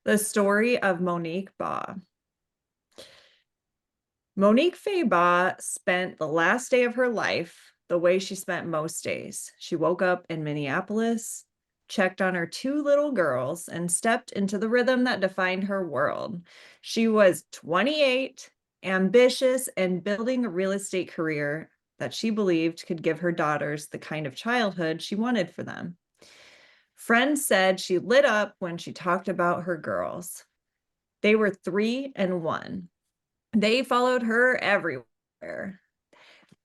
The story of Monique Baugh. Monique Baugh spent the last day of her life the way she spent most days. She woke up in Minneapolis, checked on her two little girls, and stepped into the rhythm that defined her world. She was 28, ambitious, and building a real estate career that she believed could give her daughters the kind of childhood she wanted for them. Friends said she lit up when she talked about her girls. They were 3 and 1. They followed her everywhere.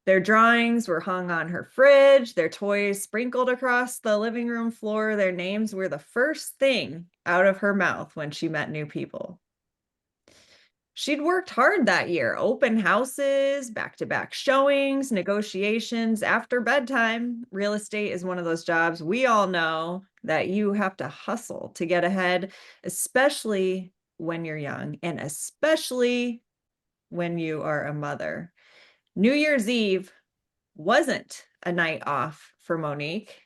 Their drawings were hung on her fridge, their toys sprinkled across the living room floor. Their names were the first thing out of her mouth when she met new people. She'd worked hard that year, open houses, back-to-back showings, negotiations after bedtime. Real estate is one of those jobs we all know that you have to hustle to get ahead, especially when you're young, and especially when you are a mother. New Year's Eve wasn't a night off for Monique.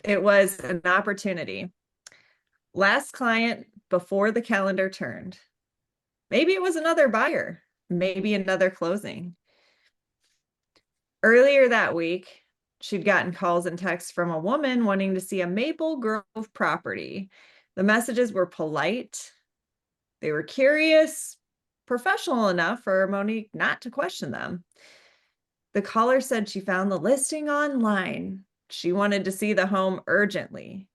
It was an opportunity. Last client before the calendar turned. Maybe it was another buyer, maybe another closing. Earlier that week, she'd gotten calls and texts from a woman wanting to see a Maple Grove property. The messages were polite. They were curious, professional enough for Monique not to question them. The caller said she found the listing online. She wanted to see the home urgently.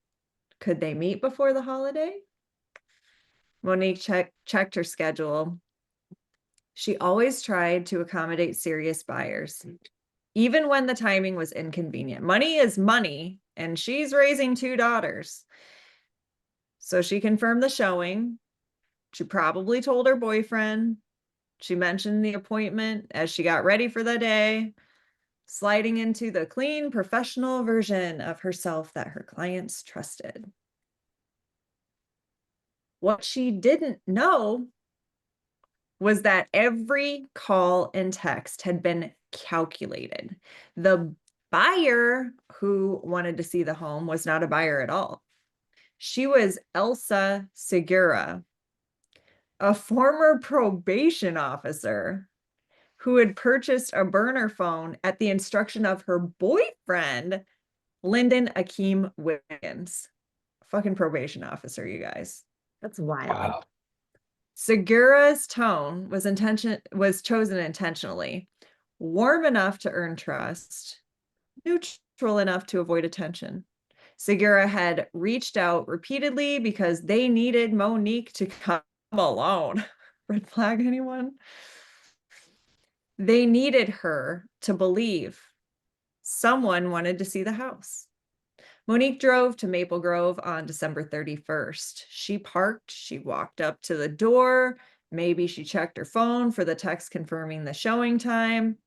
Could they meet before the holiday? Monique checked her schedule. She always tried to accommodate serious buyers, even when the timing was inconvenient. Money is money, and she's raising 2 daughters. So she confirmed the showing. She probably told her boyfriend. She mentioned the appointment as she got ready for the day, sliding into the clean, professional version of herself that her clients trusted. What she didn't know was that every call and text had been calculated. The buyer who wanted to see the home was not a buyer at all. She was Elsa Segura, a former probation officer who had purchased a burner phone at the instruction of her boyfriend, Lyndon Wiggins. Fucking probation officer, you guys. That's wild. Wow. Segura's tone was chosen intentionally. Warm enough to earn trust, neutral enough to avoid attention. Segura had reached out repeatedly because they needed Monique to come alone. Red flag, anyone? They needed her to believe someone wanted to see the house. Monique drove to Maple Grove on December 31st. She parked, she walked up to the door. Maybe she checked her phone for the text confirming the showing time.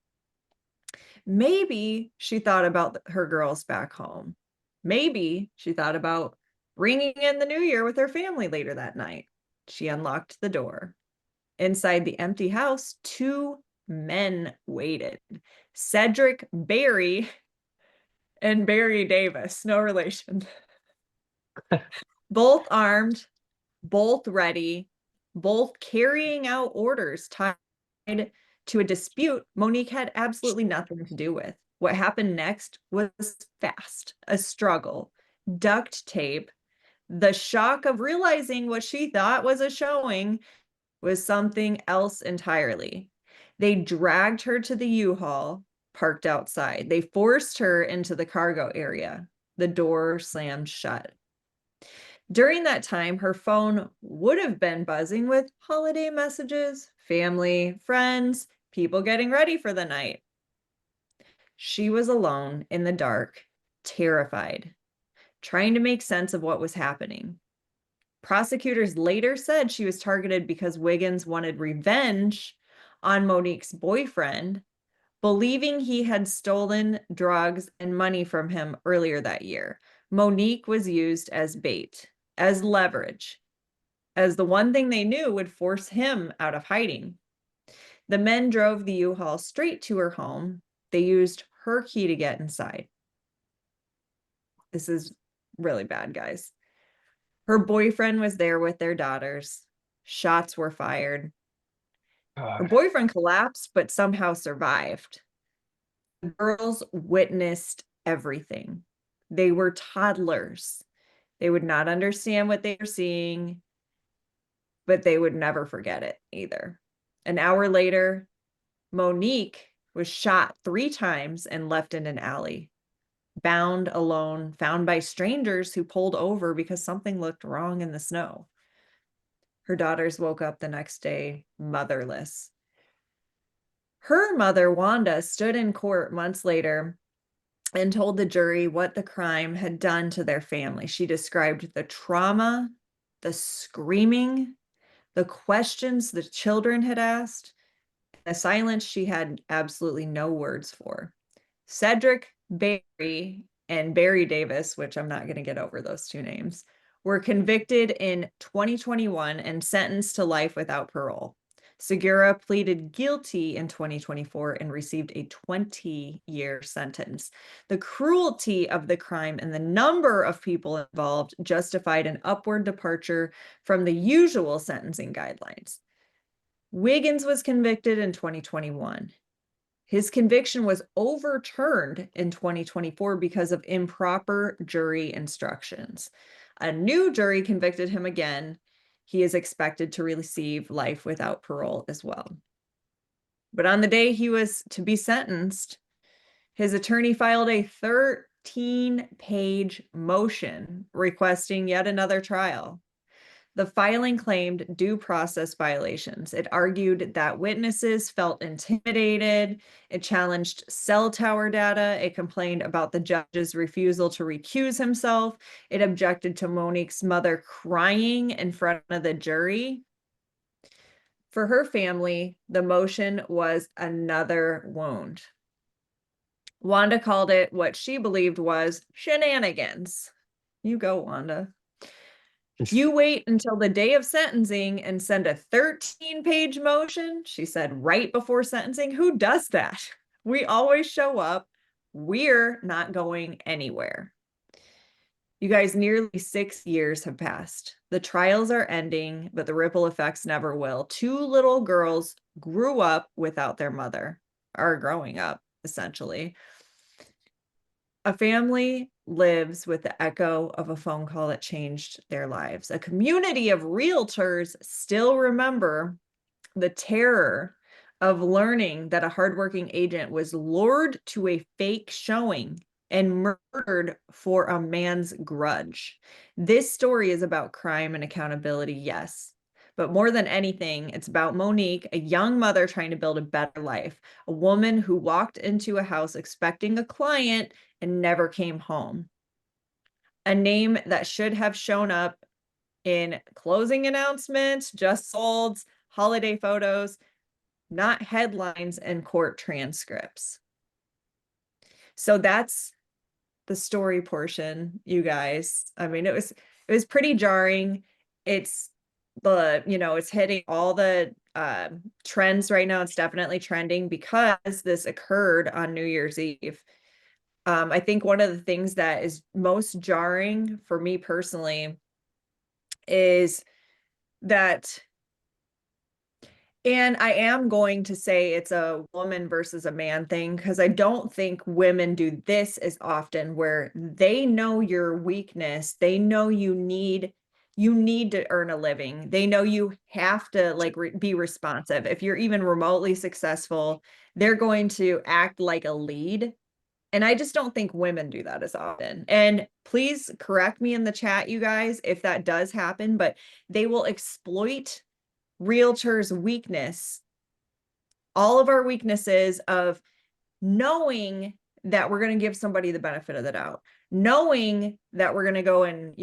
Maybe she thought about her girls back home. Maybe she thought about bringing in the new year with her family later that night. She unlocked the door. Inside the empty house, 2 men waited. Cedric Barry and Barry Davis, no relation. Both armed, both ready, both carrying out orders tied to a dispute Monique had absolutely nothing to do with. What happened next was fast, a struggle, duct tape. The shock of realizing what she thought was a showing was something else entirely. They dragged her to the U-Haul parked outside. They forced her into the cargo area. The door slammed shut. During that time, her phone would have been buzzing with holiday messages, family, friends, people getting ready for the night. She was alone in the dark, terrified, trying to make sense of what was happening. Prosecutors later said she was targeted because Wiggins wanted revenge on Monique's boyfriend, believing he had stolen drugs and money from him earlier that year. Monique was used as bait, as leverage, as the one thing they knew would force him out of hiding. The men drove the U-Haul straight to her home. They used her key to get inside. This is really bad, guys. Her boyfriend was there with their daughters. Shots were fired. Her boyfriend collapsed, but somehow survived. The girls witnessed everything. They were toddlers. They would not understand what they were seeing, but they would never forget it either. An hour later, Monique was shot 3 times and left in an alley, bound alone, found by strangers who pulled over because something looked wrong in the snow. Her daughters woke up the next day motherless. Her mother, Wanda, stood in court months later and told the jury what the crime had done to their family. She described the trauma, the screaming, the questions the children had asked, the silence she had absolutely no words for. Cedric Barry and Barry Davis, which I'm not going to get over those 2 names, were convicted in 2021 and sentenced to life without parole. Segura pleaded guilty in 2024 and received a 20-year sentence. The cruelty of the crime and the number of people involved justified an upward departure from the usual sentencing guidelines. Wiggins was convicted in 2021. His conviction was overturned in 2024 because of improper jury instructions. A new jury convicted him again. He is expected to receive life without parole as well. But on the day he was to be sentenced, his attorney filed a 13-page motion requesting yet another trial. The filing claimed due process violations. It argued that witnesses felt intimidated. It challenged cell tower data. It complained about the judge's refusal to recuse himself. It objected to Monique's mother crying in front of the jury. For her family, the motion was another wound. Wanda called it what she believed was shenanigans. You go, Wanda. You wait until the day of sentencing and send a 13-page motion, she said right before sentencing. Who does that? We always show up. We're not going anywhere. You guys, nearly 6 years have passed. The trials are ending, but the ripple effects never will. 2 little girls grew up without their mother, are growing up, essentially. A family lives with the echo of a phone call that changed their lives. A community of realtors still remember the terror of learning that a hardworking agent was lured to a fake showing and murdered for a man's grudge. This story is about crime and accountability, yes. But more than anything, it's about Monique, a young mother trying to build a better life, a woman who walked into a house expecting a client and never came home. A name that should have shown up in closing announcements, just solds, holiday photos, not headlines and court transcripts. So that's the story portion, you guys. I mean, it was pretty jarring. It's it's hitting all the trends right now. It's definitely trending because this occurred on New Year's Eve. I think one of the things that is most jarring for me personally is that, and I am going to say it's a woman versus a man thing, because I don't think women do this as often, where they know your weakness. They know you need to earn a living. They know you have to be responsive. If you're even remotely successful, they're going to act like a lead. And I just don't think women do that as often. And please correct me in the chat, you guys, if that does happen, but they will exploit realtors' weakness, all of our weaknesses of knowing that we're going to give somebody the benefit of the doubt, knowing that we're going to go and,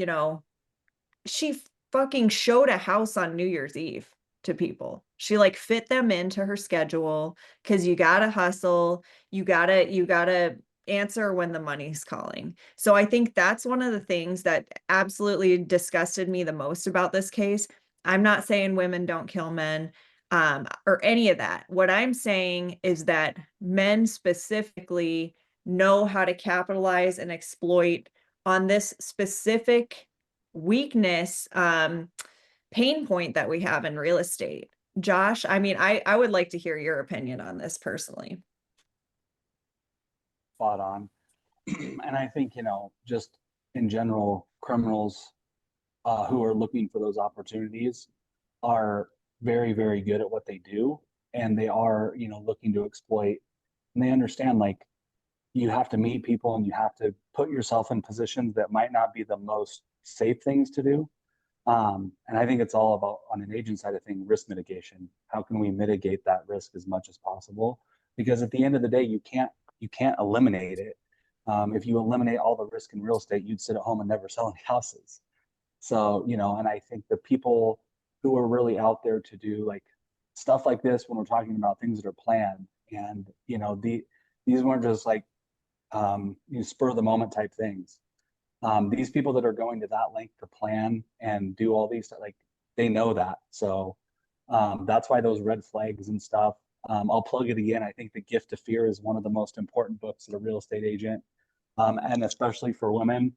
she fucking showed a house on New Year's Eve to people. She fit them into her schedule, because you got to hustle. You got to answer when the money's calling. So I think that's one of the things that absolutely disgusted me the most about this case. I'm not saying women don't kill men, or any of that. What I'm saying is that men specifically know how to capitalize and exploit on this specific weakness, pain point that we have in real estate. Josh, I mean, I would like to hear your opinion on this personally. Spot on. And I think, you know, just in general, criminals who are looking for those opportunities are very, very good at what they do. And they are, you know, looking to exploit. And they understand, like, you have to meet people and you have to put yourself in positions that might not be the most safe things to do. And I think it's all about, on an agent side of things, risk mitigation. How can we mitigate that risk as much as possible? Because at the end of the day, you can't eliminate it. If you eliminate all the risk in real estate, you'd sit at home and never sell any houses. So, you know, and I think the people who are really out there to do like stuff like this, when we're talking about things that are planned, and you know, these weren't just like you know, spur of the moment type things. These people that are going to that length to plan and do all these, like, they know that. So that's why those red flags and stuff. I'll plug it again. I think The Gift of Fear is one of the most important books of a real estate agent, and especially for women,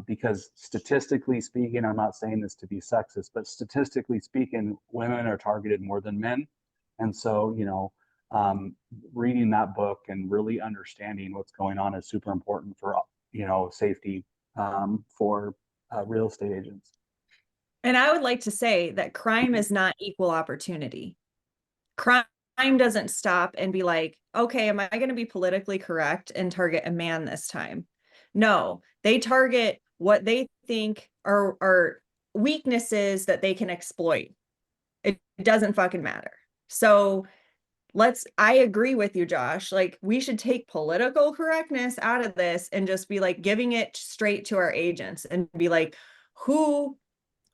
because statistically speaking, I'm not saying this to be sexist, but statistically speaking, women are targeted more than men. And so, you know, reading that book and really understanding what's going on is super important for, you know, safety for real estate agents. And I would like to say that crime is not equal opportunity. Crime doesn't stop and be like, okay, am I going to be politically correct and target a man this time? No, they target what they think are weaknesses that they can exploit. It doesn't fucking matter. So I agree with you, Josh. Like, we should take political correctness out of this and just be like giving it straight to our agents and be like, who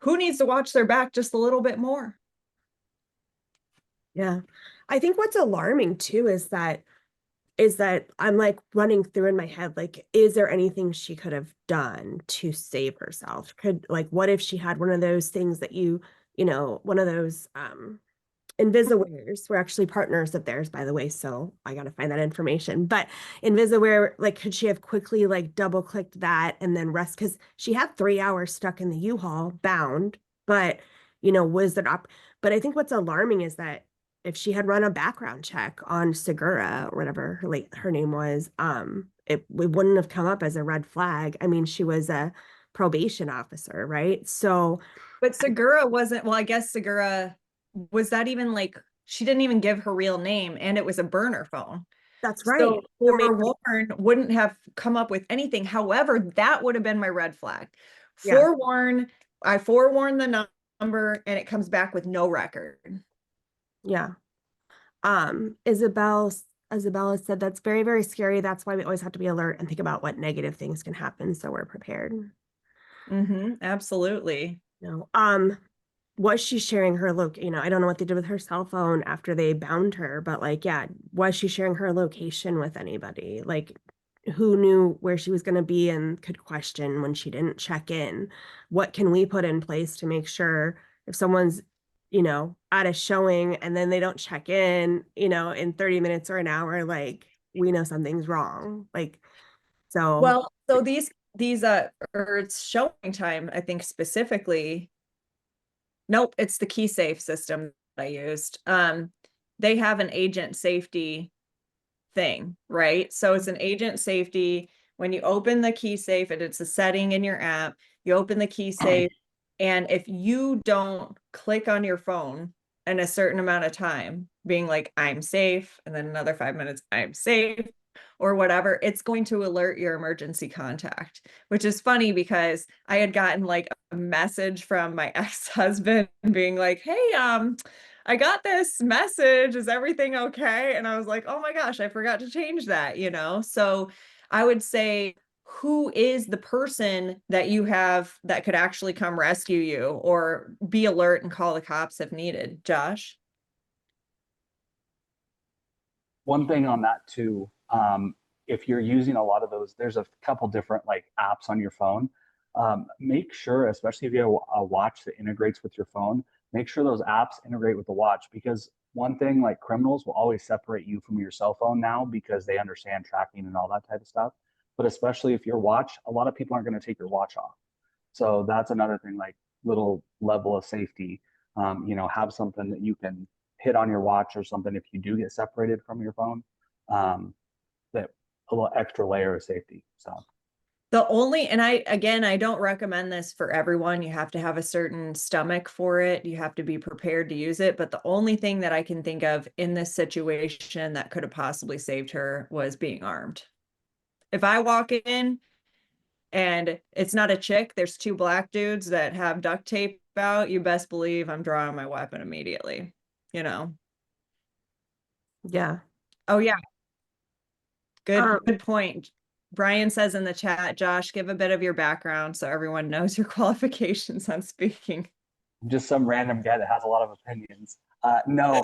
needs to watch their back just a little bit more? Yeah. I think what's alarming too is that I'm like running through in my head, like, is there anything she could have done to save herself? Like, what if she had one of those things that one of those Invisiwares were actually partners of theirs, by the way, so I gotta find that information. But Invisiware, like, could she have quickly like double clicked that and then rest? Because she had 3 hours stuck in the U-Haul bound, but was that up? But I think what's alarming is that if she had run a background check on Segura or whatever her name was, it wouldn't have come up as a red flag. I mean, she was a probation officer, right? So, But Segura wasn't, well, I guess Segura, was that even like, she didn't even give her real name and it was a burner phone. that's right. So forewarn wouldn't have come up with anything. However, that would have been my red flag. Yeah. Forewarn, I forewarn the number and it comes back with no record. Yeah. Isabella said that's very, very scary. That's why we always have to be alert and think about what negative things can happen so we're prepared. Absolutely. Was she sharing her I don't know what they did with her cell phone after they bound her, but like, yeah, was she sharing her location with anybody? Like, who knew where she was going to be and could question when she didn't check in? What can we put in place to make sure if someone's at a showing and then they don't check in 30 minutes or an hour, like, we know something's wrong. Like, so. Well, so these or it's showing time, I think specifically. Nope, it's the key safe system I used. They have an agent safety thing, right? So it's an agent safety. When you open the key safe, and it's a setting in your app, you open the key safe, and if you don't click on your phone in a certain amount of time, being like, I'm safe, and then another 5 minutes, I'm safe, or whatever, it's going to alert your emergency contact, which is funny because I had gotten like a message from my ex-husband being like, hey, I got this message. Is everything okay? And I was like, oh my gosh, I forgot to change that, So I would say, who is the person that you have that could actually come rescue you or be alert and call the cops if needed? Josh? One thing on that too, if you're using a lot of those, there's a couple different like apps on your phone. Make sure, especially if you have a watch that integrates with your phone, make sure those apps integrate with the watch, because one thing, like criminals will always separate you from your cell phone now because they understand tracking and all that type of stuff. But especially if your watch, a lot of people aren't going to take your watch off. So that's another thing, like little level of safety. Have something that you can hit on your watch or something if you do get separated from your phone. That a little extra layer of safety. So and I don't recommend this for everyone. You have to have a certain stomach for it. You have to be prepared to use it. But the only thing that I can think of in this situation that could have possibly saved her was being armed. If I walk in and it's not a chick, there's two black dudes that have duct tape out, you best believe I'm drawing my weapon immediately, you know? Yeah. Oh yeah, Um, good point. Brian says in the chat, Josh, give a bit of your background so everyone knows your qualifications on speaking. just some random guy that has a lot of opinions. No,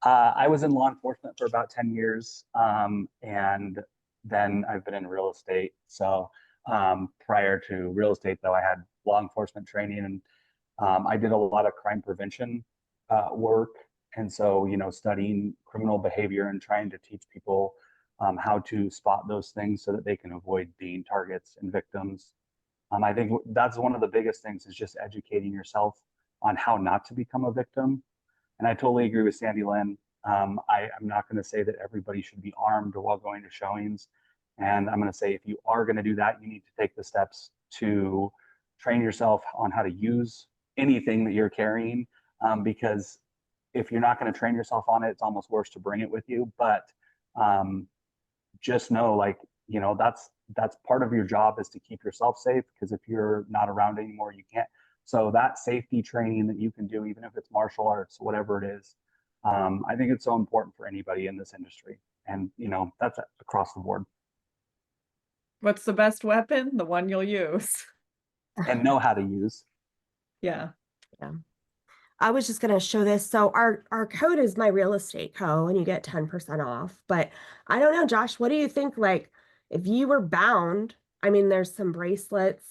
I was in law enforcement for about 10 years. And then I've been in real estate. So prior to real estate, though, I had law enforcement training and I did a lot of crime prevention work. And so, studying criminal behavior and trying to teach people how to spot those things so that they can avoid being targets and victims. I think that's one of the biggest things is just educating yourself on how not to become a victim. And I totally agree with Sandy Lynn. I'm not going to say that everybody should be armed while going to showings. And I'm going to say if you are going to do that, you need to take the steps to train yourself on how to use anything that you're carrying. Because if you're not going to train yourself on it, it's almost worse to bring it with you. But just know, like, that's part of your job is to keep yourself safe, because if you're not around anymore, you can't. So that safety training that you can do, even if it's martial arts, whatever it is, I think it's so important for anybody in this industry. And, that's across the board. What's the best weapon? The one you'll use. And know how to use. Yeah. Yeah. I was just going to show this. So our code is my real estate co, and you get 10% off. But I don't know, Josh, what do you think? Like, if you were bound, I mean, there's some bracelets,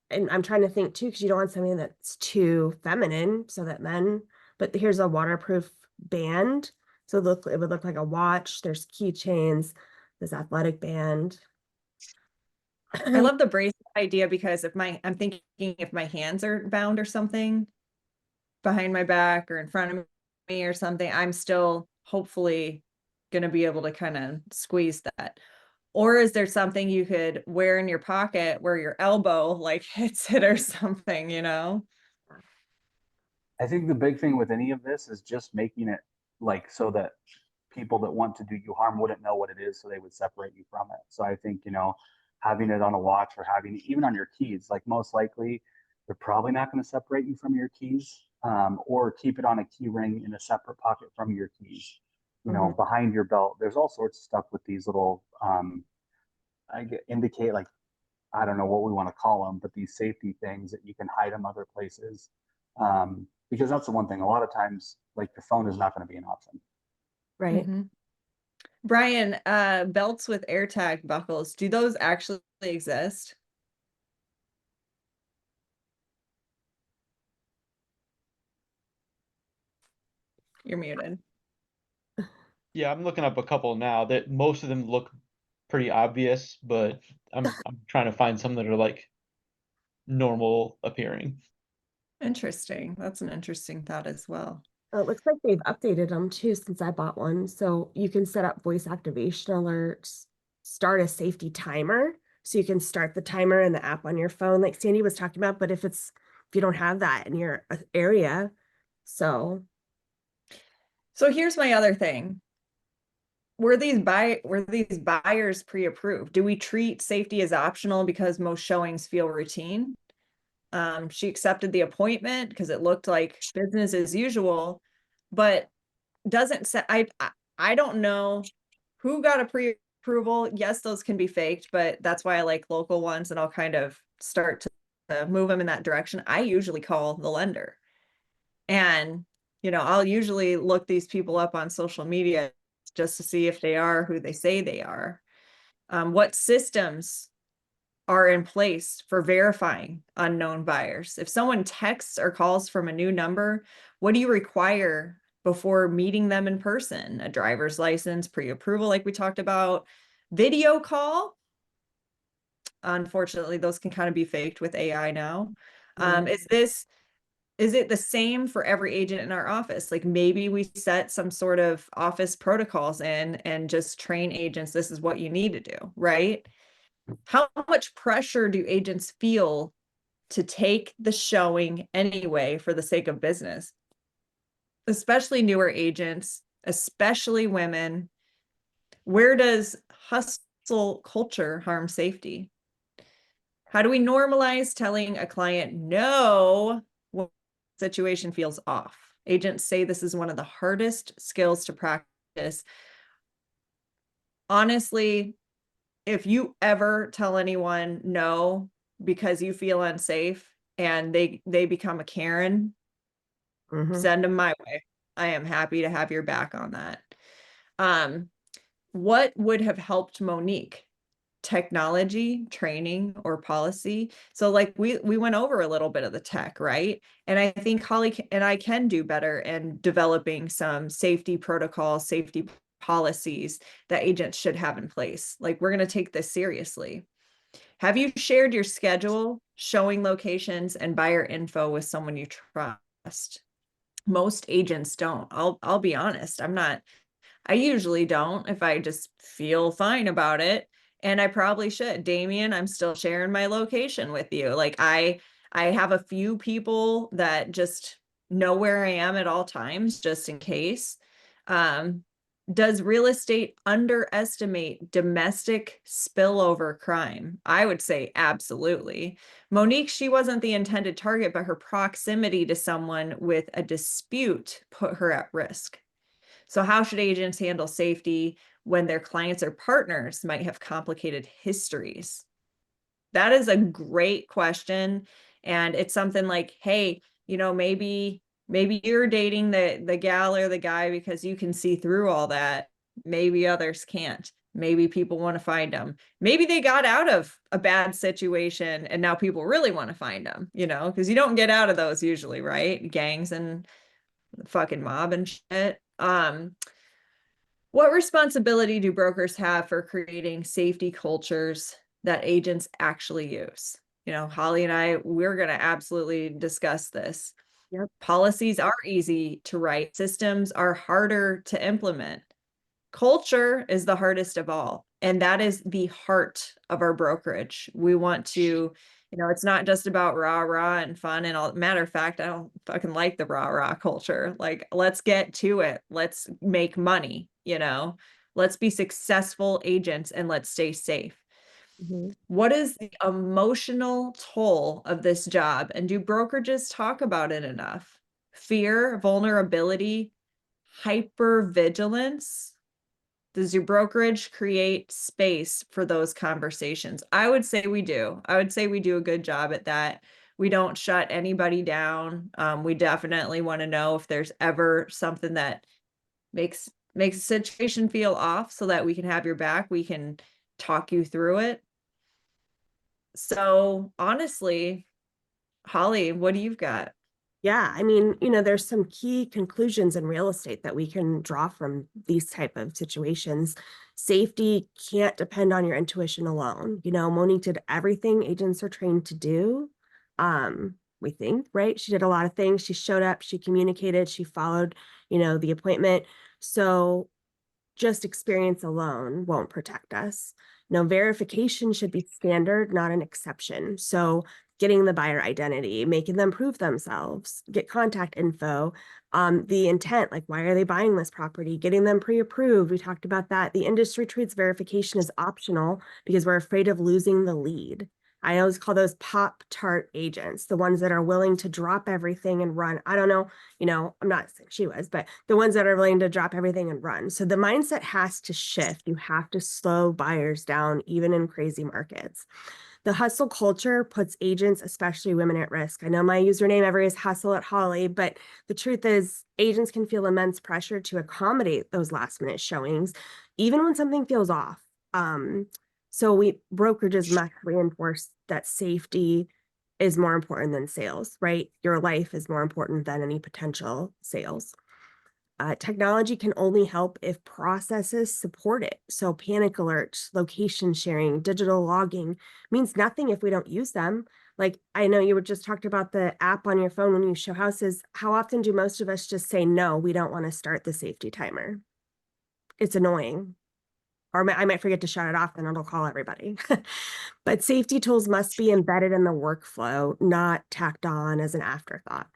and I'm trying to think too, because you don't want something that's too feminine so that men, but here's a waterproof band. So it would look like a watch. There's keychains, this athletic band. I love the bracelet idea because I'm thinking if my hands are bound or something behind my back or in front of me or something, I'm still hopefully going to be able to kind of squeeze that. Or is there something you could wear in your pocket where your elbow like hits it or something, I think the big thing with any of this is just making it like so that people that want to do you harm wouldn't know what it is, so they would separate you from it. So I think, having it on a watch or having it even on your keys, like most likely they're probably not going to separate you from your keys, or keep it on a key ring in a separate pocket from your keys, behind your belt. There's all sorts of stuff with these little, indicate, like, I don't know what we want to call them, but these safety things that you can hide them other places. Because that's the one thing, a lot of times, like, the phone is not going to be an option. Right. Brian, belts with AirTag buckles, do those actually exist? You're muted. Yeah, I'm looking up a couple now that most of them look pretty obvious, but I'm trying to find some that are like normal appearing. Interesting. That's an interesting thought as well. Oh, it looks like they've updated them too since I bought one. So you can set up voice activation alerts, start a safety timer. So you can start the timer in the app on your phone, like Sandy was talking about. But if you don't have that in your area, so here's my other thing. Were these buyers pre-approved? Do we treat safety as optional because most showings feel routine? She accepted the appointment because it looked like business as usual, but doesn't say, I don't know who got a pre-approval. Yes, those can be faked, but that's why I like local ones, and I'll kind of start to move them in that direction. I usually call the lender, and I'll usually look these people up on social media just to see if they are who they say they are. What systems are in place for verifying unknown buyers? If someone texts or calls from a new number, what do you require before meeting them in person, a driver's license, pre-approval, like we talked about, video call. Unfortunately, those can kind of be faked with AI now. Is it the same for every agent in our office? Like maybe we set some sort of office protocols in and just train agents, this is what you need to do, right? How much pressure do agents feel to take the showing anyway for the sake of business? Especially newer agents, especially women. Where does hustle culture harm safety? How do we normalize telling a client no when the situation feels off? Agents say this is one of the hardest skills to practice. Honestly, if you ever tell anyone no because you feel unsafe and they become a Karen, send them my way. I am happy to have your back on that. What would have helped Monique? Technology, training, or policy? So like we went over a little bit of the tech, right? And I think Holly and I can do better in developing some safety protocols, safety policies that agents should have in place. Like we're going to take this seriously. Have you shared your schedule, showing locations, and buyer info with someone you trust? Most agents don't. I'll be honest. I usually don't if I just feel fine about it. And I probably should. Damien, I'm still sharing my location with you. Like I have a few people that just know where I am at all times, just in case. Does real estate underestimate domestic spillover crime? I would say absolutely. Monique, she wasn't the intended target, but her proximity to someone with a dispute put her at risk. So how should agents handle safety when their clients or partners might have complicated histories? That is a great question. And it's something like, hey, maybe you're dating the gal or the guy because you can see through all that. Maybe others can't. Maybe people want to find them. Maybe they got out of a bad situation and now people really want to find them, because you don't get out of those usually, right? Gangs and the fucking mob and shit. What responsibility do brokers have for creating safety cultures that agents actually use? Holly and I, we're going to absolutely discuss this. Yep. Policies are easy to write. Systems are harder to implement. Culture is the hardest of all. And that is the heart of our brokerage. We want to, it's not just about rah rah and fun and all. Matter of fact, I don't fucking like the rah rah culture. Like, let's get to it. Let's make money, let's be successful agents and let's stay safe. What is the emotional toll of this job? And do brokerages talk about it enough? Fear, vulnerability, hypervigilance. Does your brokerage create space for those conversations? I would say we do. I would say we do a good job at that. We don't shut anybody down. We definitely want to know if there's ever something that makes a situation feel off so that we can have your back. We can talk you through it. So honestly, Holly, what do you've got? Yeah, I mean, there's some key conclusions in real estate that we can draw from these type of situations. Safety can't depend on your intuition alone. Monique did everything agents are trained to do. We think, right? She did a lot of things. She showed up, she communicated, she followed, the appointment. So just experience alone won't protect us. Verification should be standard, not an exception. So getting the buyer identity, making them prove themselves, get contact info, the intent, like why are they buying this property, getting them pre-approved. We talked about that. The industry treats verification as optional because we're afraid of losing the lead. I always call those Pop-Tart agents, the ones that are willing to drop everything and run. I don't know, I'm not saying she was, but the ones that are willing to drop everything and run. So the mindset has to shift. You have to slow buyers down, even in crazy markets. The hustle culture puts agents, especially women, at risk. I know my username ever is hustle at Holly, but the truth is agents can feel immense pressure to accommodate those last minute showings, even when something feels off. So brokerages must reinforce that safety is more important than sales, right? Your life is more important than any potential sales. Technology can only help if processes support it. So panic alerts, location sharing, digital logging means nothing if we don't use them. Like, I know you were just talked about the app on your phone when you show houses. How often do most of us just say, no, we don't want to start the safety timer? It's annoying. Or I might forget to shut it off and it'll call everybody. But safety tools must be embedded in the workflow, not tacked on as an afterthought.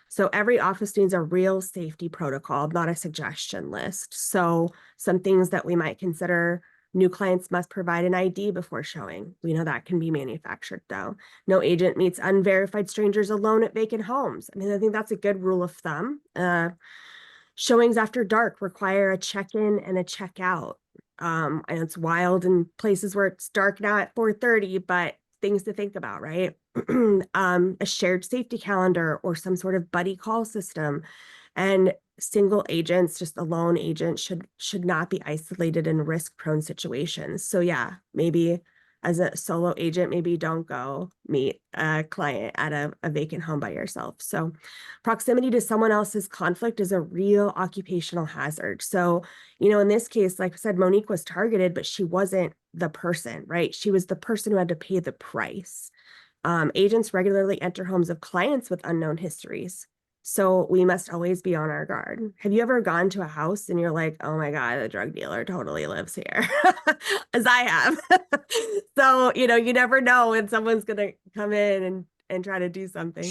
So every office needs a real safety protocol, not a suggestion list. So some things that we might consider: new clients must provide an ID before showing. We know that can be manufactured though. No agent meets unverified strangers alone at vacant homes. I mean, I think that's a good rule of thumb. Showings after dark require a check-in and a check-out. And it's wild in places where it's dark now at 4:30, but things to think about, right? A shared safety calendar or some sort of buddy call system. And single agents, just a lone agent, should not be isolated in risk-prone situations. So yeah, maybe as a solo agent, maybe don't go meet a client at a vacant home by yourself. So proximity to someone else's conflict is a real occupational hazard. So, in this case, like I said, Monique was targeted, but she wasn't the person, right? She was the person who had to pay the price. Agents regularly enter homes of clients with unknown histories. So we must always be on our guard. Have you ever gone to a house and you're like, oh my God, the drug dealer totally lives here? As I have. So, you never know when someone's going to come in and try to do something.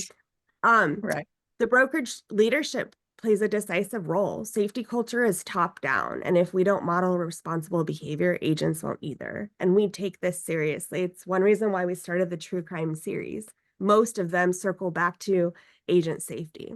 Right. The brokerage leadership plays a decisive role. Safety culture is top down. And if we don't model responsible behavior, agents won't either. And we take this seriously. It's one reason why we started the true crime series. Most of them circle back to agent safety.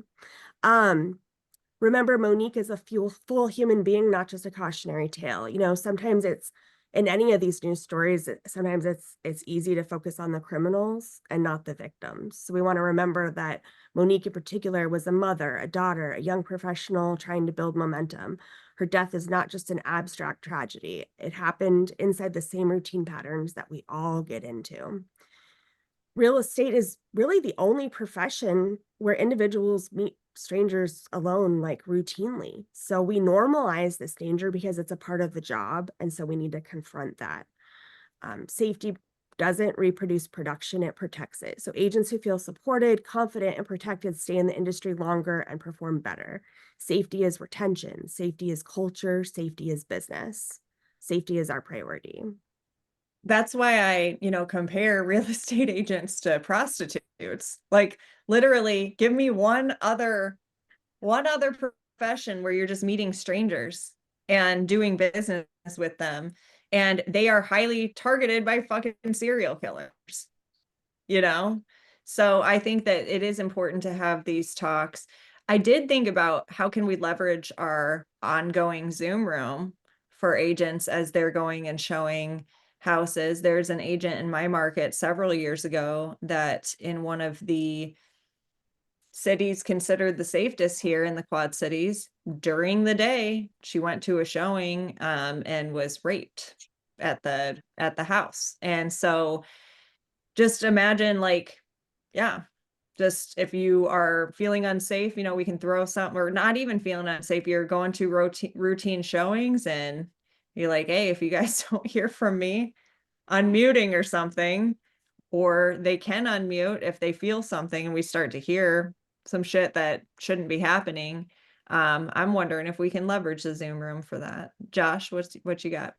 Remember, Monique is a full human being, not just a cautionary tale. Sometimes it's in any of these news stories, sometimes it's easy to focus on the criminals and not the victims. So we want to remember that Monique in particular was a mother, a daughter, a young professional trying to build momentum. Her death is not just an abstract tragedy. It happened inside the same routine patterns that we all get into. Real estate is really the only profession where individuals meet strangers alone, like routinely. So we normalize this danger because it's a part of the job. And so we need to confront that. Safety doesn't reproduce production, it protects it. So agents who feel supported, confident, and protected stay in the industry longer and perform better. Safety is retention. Safety is culture. Safety is business. Safety is our priority. That's why I, compare real estate agents to prostitutes. Like, literally, give me one other profession where you're just meeting strangers and doing business with them, and they are highly targeted by fucking serial killers. So I think that it is important to have these talks. I did think about how can we leverage our ongoing Zoom room for agents as they're going and showing houses. There's an agent in my market several years ago that in one of the cities considered the safest here in the Quad Cities, during the day, she went to a showing and was raped at the house. And so just imagine, like, yeah, just if you are feeling unsafe, we can throw something, or not even feeling unsafe, you're going to routine showings and you're like, hey, if you guys don't hear from me, unmuting or something, or they can unmute if they feel something and we start to hear some shit that shouldn't be happening. I'm wondering if we can leverage the Zoom room for that. Josh, what you got?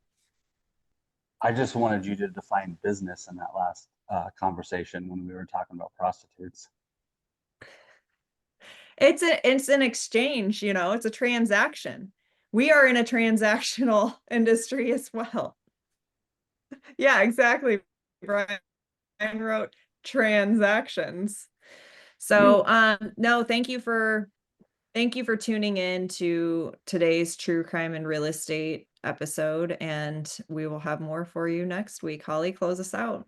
I just wanted you to define business in that last conversation when we were talking about prostitutes. It's an exchange, it's a transaction. We are in a transactional industry as well. Yeah, exactly. Brian wrote transactions. So no, thank you for tuning in to today's True Crime and Real Estate episode, and we will have more for you next week. Holly, close us out.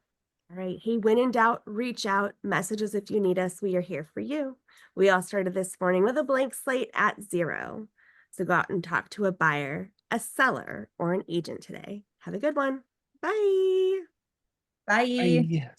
All right. Hey, when in doubt, reach out, message us if you need us. We are here for you. We all started this morning with a blank slate at 0. So go out and talk to a buyer, a seller, or an agent today. Have a good one. Bye. Bye. Bye.